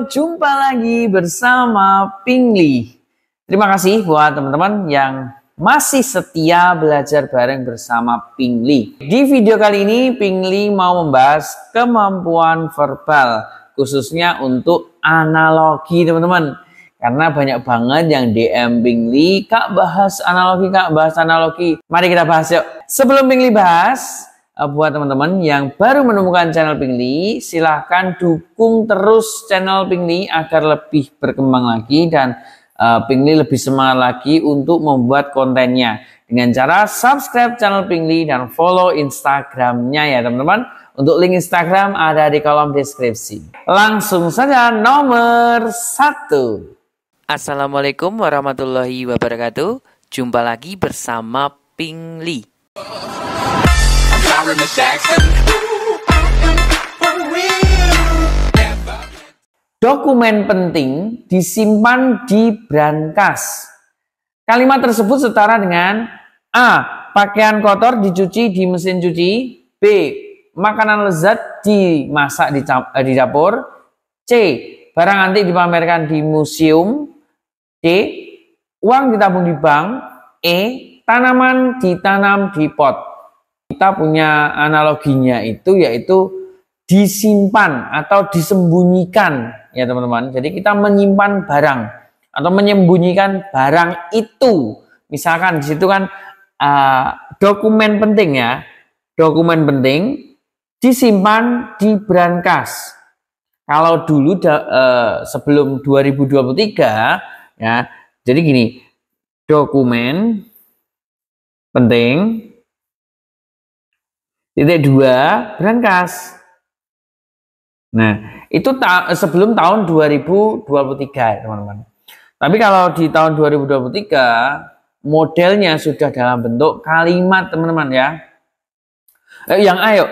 Jumpa lagi bersama Pingli. Terima kasih buat teman-teman yang masih setia belajar bareng bersama Pingli. Di video kali ini Pingli mau membahas kemampuan verbal, khususnya untuk analogi teman-teman. Karena banyak banget yang DM Pingli, Kak bahas analogi, Kak bahas analogi. Mari kita bahas yuk. Sebelum Pingli bahas, buat teman-teman yang baru menemukan channel Pingli, silahkan dukung terus channel Pingli agar lebih berkembang lagi dan Pingli lebih semangat lagi untuk membuat kontennya dengan cara subscribe channel Pingli dan follow Instagramnya ya teman-teman. Untuk link Instagram ada di kolom deskripsi. Langsung saja nomor 1. Assalamualaikum warahmatullahi wabarakatuh. Jumpa lagi bersama Pingli. Dokumen penting disimpan di brankas. Kalimat tersebut setara dengan A. Pakaian kotor dicuci di mesin cuci. B. Makanan lezat dimasak di dapur. C. Barang antik dipamerkan di museum. D. Uang ditabung di bank. E. Tanaman ditanam di pot. Kita punya analoginya itu yaitu disimpan atau disembunyikan ya teman-teman. Jadi kita menyimpan barang atau menyembunyikan barang itu. Misalkan di situ kan dokumen penting ya. Dokumen penting disimpan di brankas. Kalau dulu sebelum 2023 ya. Jadi gini, dokumen penting titik 2 brankas. Nah, itu sebelum tahun 2023 teman-teman. Tapi kalau di tahun 2023 modelnya sudah dalam bentuk kalimat teman-teman ya. Yang ayo,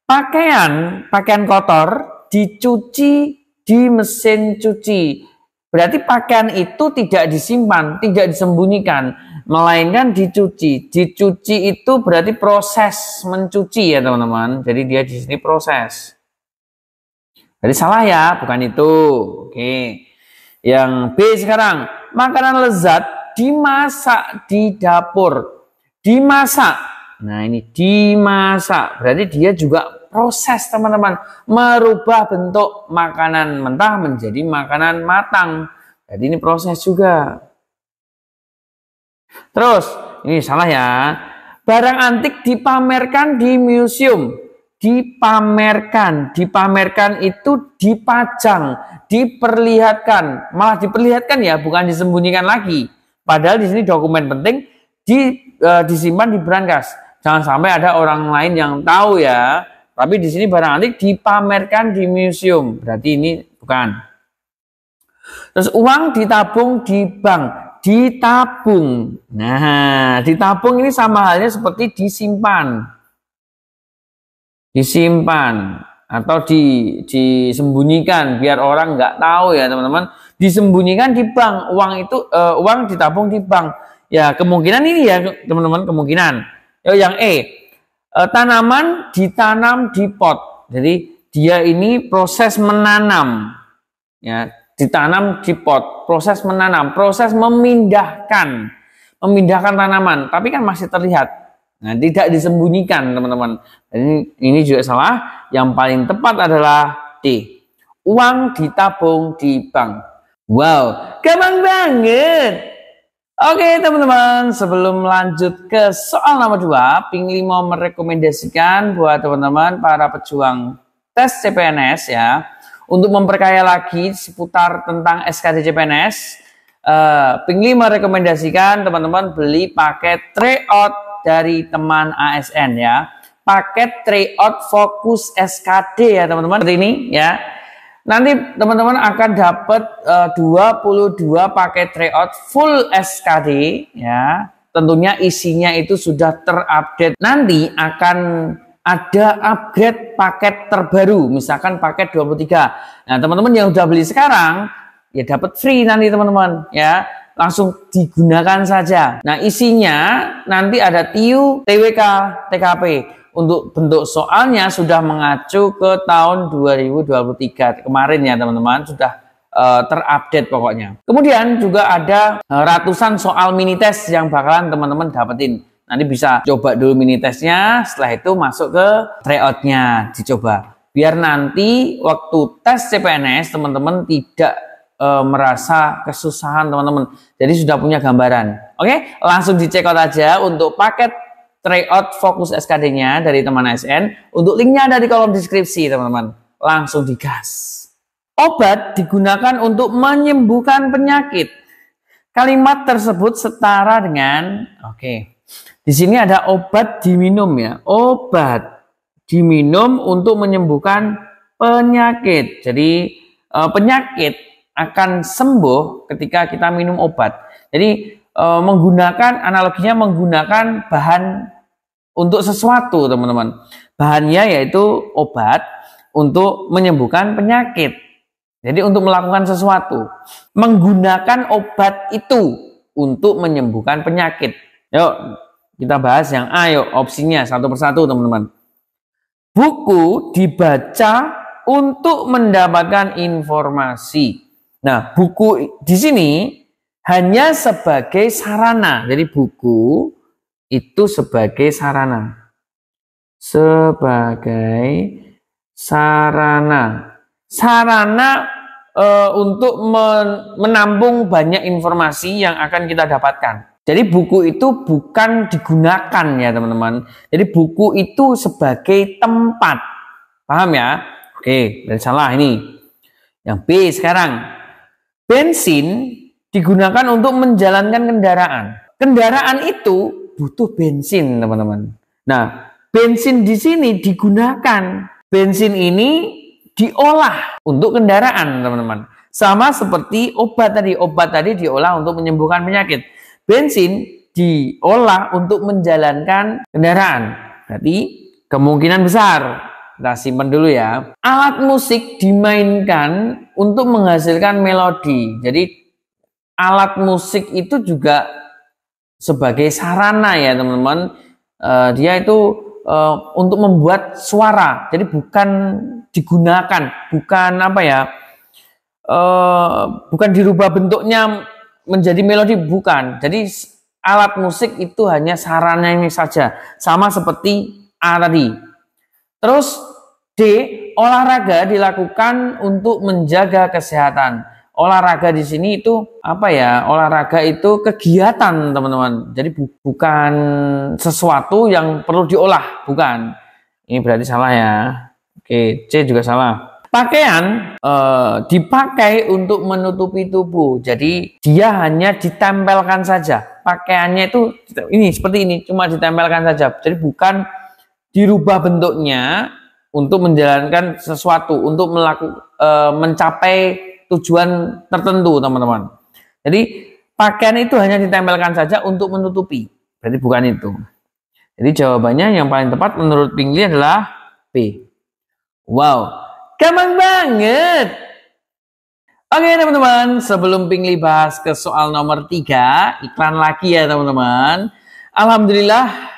pakaian kotor dicuci di mesin cuci. Berarti pakaian itu tidak disimpan, tidak disembunyikan, melainkan dicuci. Dicuci itu berarti proses mencuci ya teman-teman. Jadi dia di sini proses. Jadi salah ya, bukan itu. Oke. Yang B sekarang, makanan lezat dimasak di dapur. Dimasak. Nah, ini dimasak. Berarti dia juga proses teman-teman, merubah bentuk makanan mentah menjadi makanan matang. Jadi ini proses juga. Terus, ini salah ya. Barang antik dipamerkan di museum. Dipamerkan itu dipajang, diperlihatkan, malah diperlihatkan ya, bukan disembunyikan lagi. Padahal di sini dokumen penting disimpan di brankas. Jangan sampai ada orang lain yang tahu ya. Tapi di sini barang antik dipamerkan di museum. Berarti ini bukan. Terus uang ditabung di bank. Ditabung. Nah, ditabung ini sama halnya seperti disimpan. Disimpan atau disembunyikan biar orang nggak tahu ya teman-teman. Disembunyikan di bank. Uang ditabung di bank. Ya kemungkinan ini ya teman-teman, kemungkinan. Yang E. Tanaman ditanam di pot. Jadi dia ini proses menanam. Ya, ditanam di pot. Proses menanam, proses memindahkan tanaman, tapi kan masih terlihat. Nah, tidak disembunyikan, teman-teman. Ini juga salah. Yang paling tepat adalah D. Uang ditabung di bank. Wow, gampang banget. Oke teman-teman, sebelum lanjut ke soal nomor 2, Pingli mau merekomendasikan buat teman-teman para pejuang tes CPNS ya, untuk memperkaya lagi seputar tentang SKD CPNS. Pingli merekomendasikan teman-teman beli paket tryout dari teman ASN ya, paket tryout fokus SKD ya teman-teman. Seperti ini ya. Nanti teman-teman akan dapat 22 paket tryout full SKD ya. Tentunya isinya itu sudah terupdate. Nanti akan ada upgrade paket terbaru, misalkan paket 23. Nah, teman-teman yang udah beli sekarang ya dapat free nanti teman-teman ya. Langsung digunakan saja. Nah, isinya nanti ada TIU, TWK, TKP. untuk bentuk soalnya sudah mengacu ke tahun 2023 kemarin ya teman-teman, sudah terupdate pokoknya. Kemudian juga ada ratusan soal mini test yang bakalan teman-teman dapetin. Nanti bisa coba dulu mini testnya, setelah itu masuk ke tryoutnya dicoba. Biar nanti waktu tes CPNS teman-teman tidak merasa kesusahan teman-teman. Jadi sudah punya gambaran. Oke, langsung dicek out aja untuk paket tryout fokus SKD-nya dari teman ASN. Untuk linknya ada di kolom deskripsi teman-teman. Langsung digas. Obat digunakan untuk menyembuhkan penyakit. Kalimat tersebut setara dengan di sini ada obat diminum ya. Obat diminum untuk menyembuhkan penyakit. Jadi penyakit akan sembuh ketika kita minum obat. Jadi menggunakan analoginya menggunakan bahan untuk sesuatu teman-teman. Bahannya yaitu obat untuk menyembuhkan penyakit. Jadi untuk melakukan sesuatu. Menggunakan obat itu untuk menyembuhkan penyakit. Yuk kita bahas yang A yuk, opsinya satu persatu teman-teman. Buku dibaca untuk mendapatkan informasi. Nah, buku di sini hanya sebagai sarana. Jadi buku itu sebagai sarana. Sebagai sarana. Sarana untuk menampung banyak informasi yang akan kita dapatkan. Jadi buku itu bukan digunakan ya teman-teman. Jadi buku itu sebagai tempat. Paham ya? Oke, dan salah ini. Yang B sekarang. Bensin digunakan untuk menjalankan kendaraan. Kendaraan itu butuh bensin teman-teman. Nah, bensin di sini digunakan. Bensin ini diolah untuk kendaraan teman-teman. Sama seperti obat tadi. Obat tadi diolah untuk menyembuhkan penyakit. Bensin diolah untuk menjalankan kendaraan. Berarti kemungkinan besar. Kita simpan dulu ya. Alat musik dimainkan untuk menghasilkan melodi. Jadi alat musik itu juga sebagai sarana ya teman-teman. Dia itu untuk membuat suara. Jadi bukan digunakan, bukan apa ya, bukan dirubah bentuknya menjadi melodi, bukan. Jadi alat musik itu hanya sarananya saja, sama seperti A tadi. Terus D, olahraga dilakukan untuk menjaga kesehatan. Olahraga di sini itu apa ya? Olahraga itu kegiatan teman-teman. Jadi bukan sesuatu yang perlu diolah, bukan. Ini berarti salah ya. Oke, C juga salah. Pakaian dipakai untuk menutupi tubuh. Jadi dia hanya ditempelkan saja. Pakaiannya itu ini seperti ini, cuma ditempelkan saja. Jadi bukan dirubah bentuknya untuk menjalankan sesuatu, untuk mencapai tujuan tertentu, teman-teman. Jadi pakaian itu hanya ditempelkan saja untuk menutupi. Berarti bukan itu. Jadi jawabannya yang paling tepat menurut Pinggli adalah B. Wow. Gampang banget. Oke teman-teman, sebelum Pinggli bahas ke soal nomor 3, iklan lagi ya teman-teman. Alhamdulillah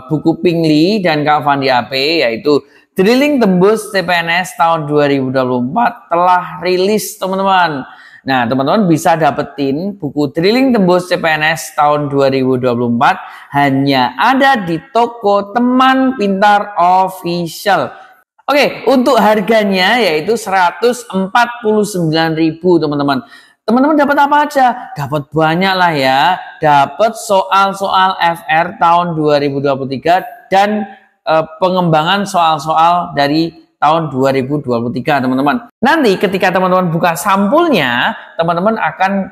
buku Pinggli dan Kak Fandi AP yaitu Drilling Tembus CPNS tahun 2024 telah rilis teman-teman. Nah teman-teman bisa dapetin buku Drilling Tembus CPNS tahun 2024 hanya ada di toko Teman Pintar Official. Oke, untuk harganya yaitu 149.000 teman-teman. Teman-teman dapat apa aja? Dapat banyak lah ya. Dapat soal-soal FR tahun 2023 dan pengembangan soal-soal dari tahun 2023 teman-teman. Nanti ketika teman-teman buka sampulnya, teman-teman akan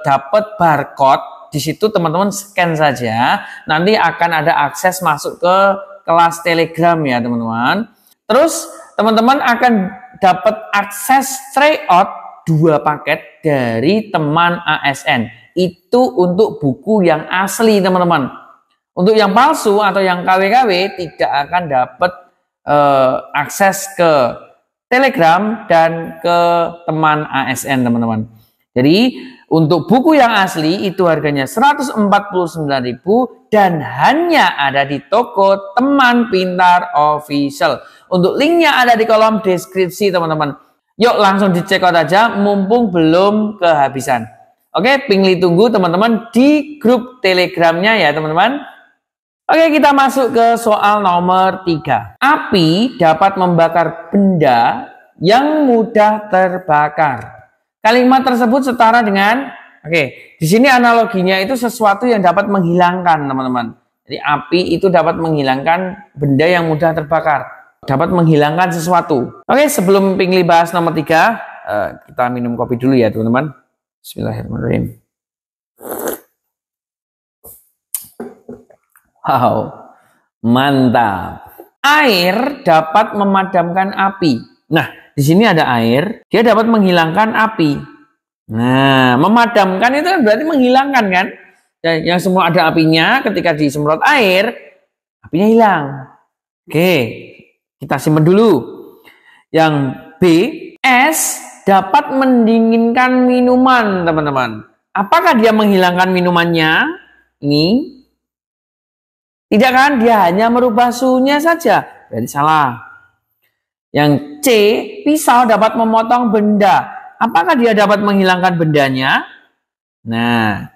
dapat barcode. Di situ teman-teman scan saja. Nanti akan ada akses masuk ke kelas Telegram ya teman-teman. Terus teman-teman akan dapat akses tryout 2 paket dari teman ASN. Itu untuk buku yang asli teman-teman. Untuk yang palsu atau yang KW-KW tidak akan dapat akses ke Telegram dan ke teman ASN teman-teman. Jadi Untuk buku yang asli itu harganya 149.000 dan hanya ada di toko Teman Pintar Official. Untuk linknya ada di kolom deskripsi teman-teman. Yuk langsung dicek out aja mumpung belum kehabisan. Oke, Pingli tunggu teman-teman di grup Telegramnya ya teman-teman. Oke, kita masuk ke soal nomor 3. Api dapat membakar benda yang mudah terbakar. Kalimat tersebut setara dengan, di sini analoginya itu sesuatu yang dapat menghilangkan, teman-teman. Jadi api itu dapat menghilangkan benda yang mudah terbakar. Dapat menghilangkan sesuatu. Oke, sebelum Pingli bahas nomor 3, kita minum kopi dulu ya, teman-teman. Bismillahirrahmanirrahim. Wow, mantap. Air dapat memadamkan api. Nah, di sini ada air, dia dapat menghilangkan api. Nah, memadamkan itu kan berarti menghilangkan kan? Yang semua ada apinya, ketika disemprot air, apinya hilang. Oke, kita simpan dulu. Yang B, es dapat mendinginkan minuman, teman-teman. Apakah dia menghilangkan minumannya? Ini tidak kan? Dia hanya merubah suhunya saja. Berarti salah. Yang C, pisau dapat memotong benda. Apakah dia dapat menghilangkan bendanya? Nah,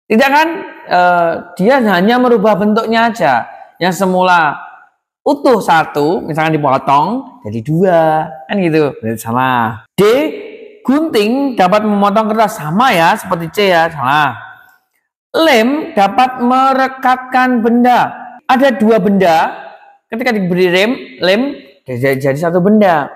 tidak kan? Dia hanya merubah bentuknya aja. Yang semula utuh satu, misalkan dipotong jadi 2, kan gitu. Berarti salah. D, gunting dapat memotong kertas. Sama ya, seperti C ya, salah. Lem dapat merekatkan benda. Ada 2 benda, ketika diberi lem jadi 1 benda.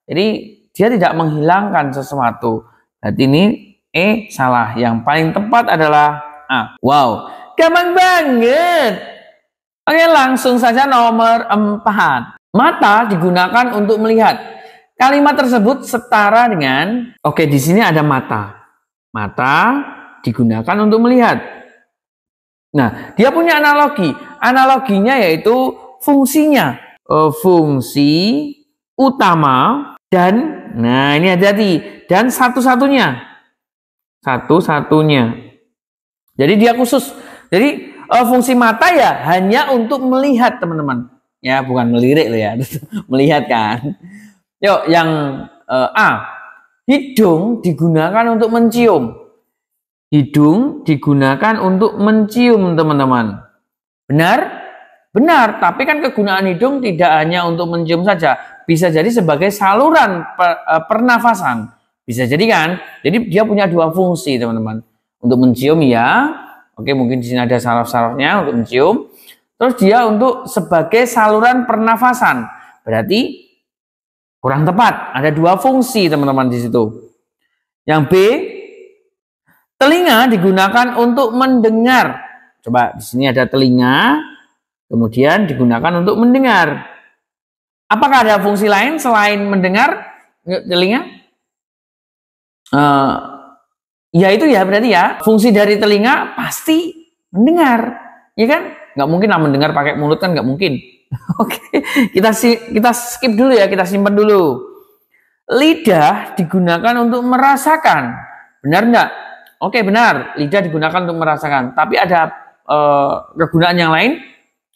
Jadi dia tidak menghilangkan sesuatu. Berarti ini E salah. Yang paling tepat adalah A. Wow, gampang banget. Oke, langsung saja nomor 4. Mata digunakan untuk melihat. Kalimat tersebut setara dengan, di sini ada mata. Mata digunakan untuk melihat. Nah, dia punya analogi. Analoginya yaitu fungsinya. Fungsi utama dan, nah ini hati-hati, dan satu-satunya. Satu-satunya. Jadi dia khusus. Jadi fungsi mata ya hanya untuk melihat, teman-teman. Ya, bukan melirik loh ya. Melihat kan. Yuk, yang A. Hidung digunakan untuk mencium. Hidung digunakan untuk mencium, teman-teman. Benar? Benar, tapi kan kegunaan hidung tidak hanya untuk mencium saja. Bisa jadi sebagai saluran pernafasan. Bisa jadi kan? Jadi dia punya 2 fungsi, teman-teman. Untuk mencium ya. Oke, mungkin di sini ada saraf-sarafnya untuk mencium. Terus dia untuk sebagai saluran pernafasan. Berarti kurang tepat. Ada 2 fungsi, teman-teman, di situ. Yang B, telinga digunakan untuk mendengar. Coba di sini ada telinga, kemudian digunakan untuk mendengar. Apakah ada fungsi lain selain mendengar telinga? Ya itu ya berarti ya fungsi dari telinga pasti mendengar, ya kan? Nggak mungkin lah mendengar pakai mulut kan nggak mungkin. Oke, kita skip dulu ya, kita simpan dulu. Lidah digunakan untuk merasakan, benar nggak? Oke, benar, lidah digunakan untuk merasakan. Tapi ada kegunaan yang lain.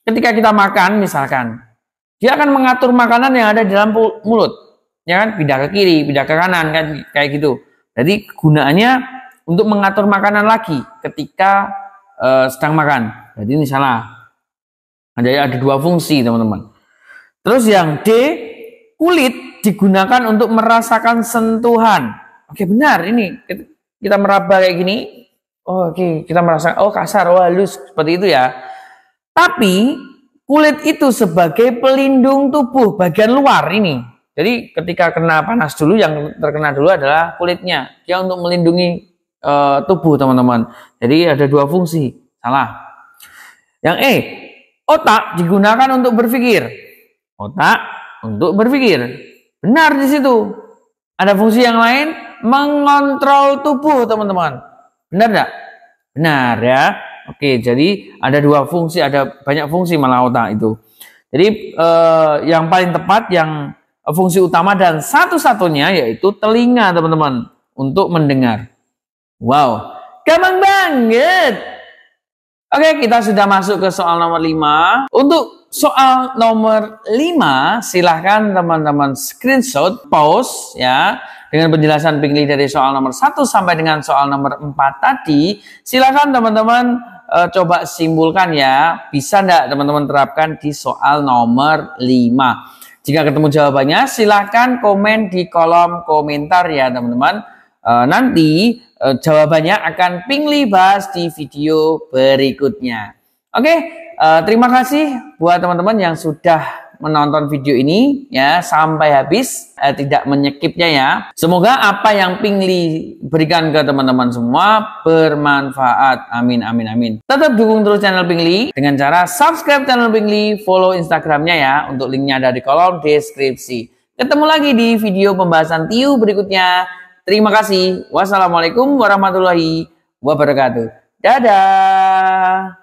Ketika kita makan misalkan, dia akan mengatur makanan yang ada di dalam mulut, ya kan? Pindah ke kiri, pindah ke kanan, kan kayak gitu. Jadi kegunaannya untuk mengatur makanan lagi ketika sedang makan. Jadi ini salah. Ada 2 fungsi, teman-teman. Terus yang D, kulit digunakan untuk merasakan sentuhan. Oke, benar, ini kita meraba kayak gini. Oke, kita merasa kasar, halus seperti itu ya. Tapi kulit itu sebagai pelindung tubuh bagian luar ini. Jadi ketika kena panas dulu, yang terkena dulu adalah kulitnya. Dia untuk melindungi tubuh, teman-teman. Jadi ada 2 fungsi. Salah. Yang E, otak digunakan untuk berpikir. Otak untuk berpikir. Benar di situ. Ada fungsi yang lain, mengontrol tubuh, teman-teman. Benar enggak? Benar ya. Oke, jadi ada 2 fungsi, ada banyak fungsi malah otak itu. Jadi yang paling tepat, yang fungsi utama dan satu-satunya yaitu telinga, teman-teman, untuk mendengar. Wow, gampang banget. Oke, kita sudah masuk ke soal nomor 5. Untuk soal nomor 5, silahkan teman-teman screenshot, pause ya, dengan penjelasan Pingli dari soal nomor 1 sampai dengan soal nomor 4 tadi. Silahkan teman-teman coba simpulkan ya, bisa enggak teman-teman terapkan di soal nomor 5. Jika ketemu jawabannya, silahkan komen di kolom komentar ya teman-teman. Nanti jawabannya akan Pingli bahas di video berikutnya. Oke, terima kasih buat teman-teman yang sudah menonton video ini ya sampai habis, tidak menyekipnya ya. Semoga apa yang Pingli berikan ke teman-teman semua bermanfaat. Amin amin amin. Tetap dukung terus channel Pingli dengan cara subscribe channel Pingli, follow Instagramnya ya. Untuk linknya ada di kolom deskripsi. Ketemu lagi di video pembahasan TIU berikutnya. Terima kasih. Wassalamualaikum warahmatullahi wabarakatuh. Dadah.